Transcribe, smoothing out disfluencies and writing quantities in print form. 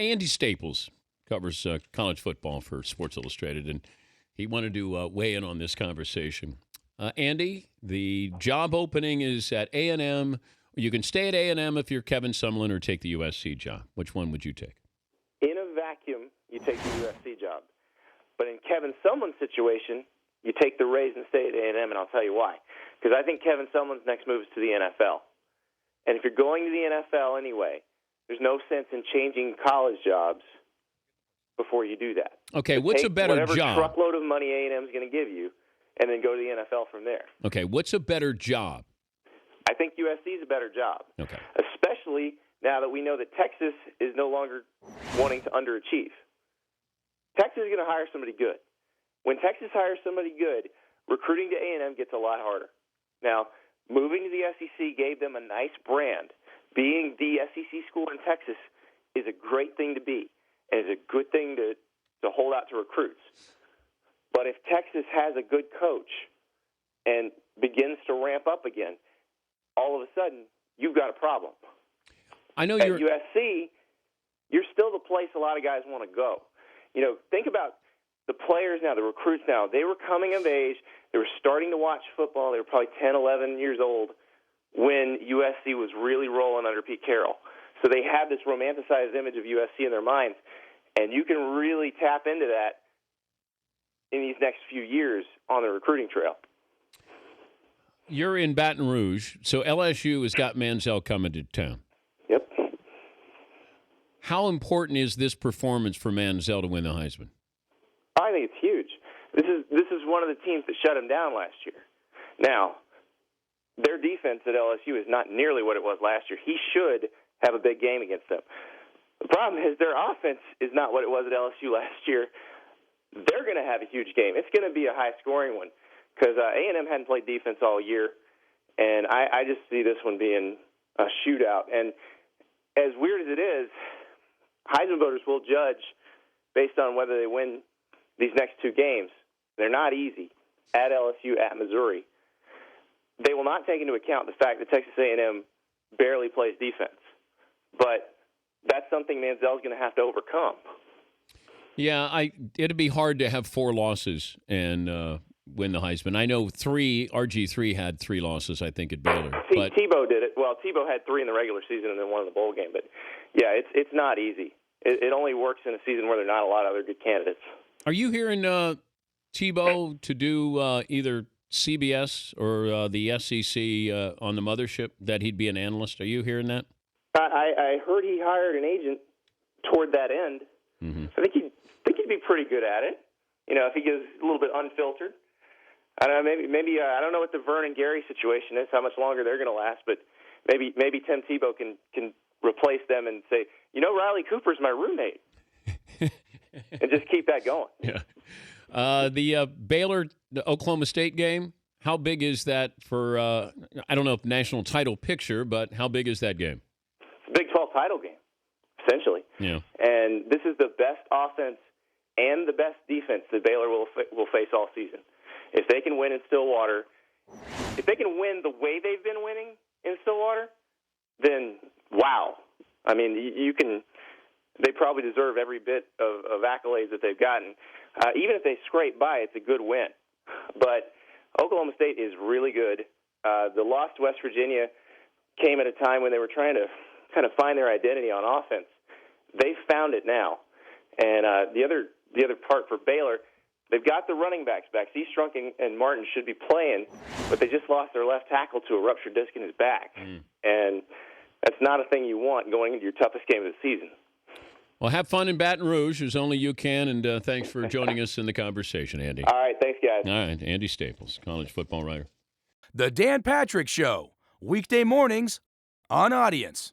Andy Staples covers college football for Sports Illustrated, and he wanted to weigh in on this conversation. Andy, the job opening is at A&M. You can stay at A&M if you're Kevin Sumlin or take the USC job. Which one would you take? In a vacuum, you take the USC job. But in Kevin Sumlin's situation, you take the Rays and stay at A&M, and I'll tell you why. Because I think Kevin Sumlin's next move is to the NFL. And if you're going to the NFL anyway, there's no sense in changing college jobs before you do that. Okay, so what's a better whatever job? Whatever truckload of money A&M is going to give you, and then go to the NFL from there. Okay, what's a better job? I think USC is a better job. Okay. Especially now that we know that Texas is no longer wanting to underachieve. Texas is going to hire somebody good. When Texas hires somebody good, recruiting to A&M gets a lot harder. Now, moving to the SEC gave them a nice brand. Being the SEC school in Texas is a great thing to be, and is a good thing to hold out to recruits. But if Texas has a good coach and begins to ramp up again, all of a sudden, you've got a problem. I know At you're USC, you're still the place a lot of guys want to go. You know, think about the players now, the recruits now. They were coming of age. They were starting to watch football. They were probably 10, 11 years old when USC was really rolling under Pete Carroll. So they have this romanticized image of USC in their minds, and you can really tap into that in these next few years on the recruiting trail. You're in Baton Rouge, so LSU has got Manziel coming to town. Yep. How important is this performance for Manziel to win the Heisman? I think it's huge. This is one of the teams that shut him down last year. Now, their defense at LSU is not nearly what it was last year. He should have a big game against them. The problem is their offense is not what it was at LSU last year. They're going to have a huge game. It's going to be a high-scoring one because A&M hadn't played defense all year, and I just see this one being a shootout. And as weird as it is, Heisman voters will judge based on whether they win these next two games. They're not easy at LSU, at Missouri. They will not take into account the fact that Texas A&M barely plays defense. But that's something Manziel's going to have to overcome. Yeah, it'd be hard to have 4 losses and win the Heisman. I know RG3 had 3 losses, I think, at Baylor. But Tebow did it. Well, Tebow had 3 in the regular season and then 1 in the bowl game. But, yeah, it's not easy. It only works in a season where there are not a lot of other good candidates. Are you hearing Tebow to do either CBS or the SEC on the mothership, that he'd be an analyst? Are you hearing that? I heard he hired an agent toward that end. Mm-hmm. I think he'd be pretty good at it. You know, if he goes a little bit unfiltered. I don't know. Maybe I don't know what the Vern and Gary situation is, how much longer they're going to last. But maybe Tim Tebow can replace them and say, you know, Riley Cooper's my roommate, and just keep that going. Yeah. The Baylor Oklahoma State game. How big is that for? I don't know if national title picture, but how big is that game? It's a Big 12 title game, essentially. Yeah. And this is the best offense and the best defense that Baylor will face all season. If they can win in Stillwater, if they can win the way they've been winning in Stillwater, then wow. I mean, they probably deserve every bit of accolades that they've gotten. Even if they scrape by, it's a good win. But Oklahoma State is really good. The loss to West Virginia came at a time when they were trying to kind of find their identity on offense. They found it now. And the other part for Baylor, they've got the running backs back. Seastrunk and Martin should be playing, but they just lost their left tackle to a ruptured disc in his back. And that's not a thing you want going into your toughest game of the season. Well, have fun in Baton Rouge as only you can, and thanks for joining us in the conversation, Andy. All right, thanks, guys. All right, Andy Staples, college football writer. The Dan Patrick Show, weekday mornings on Audience.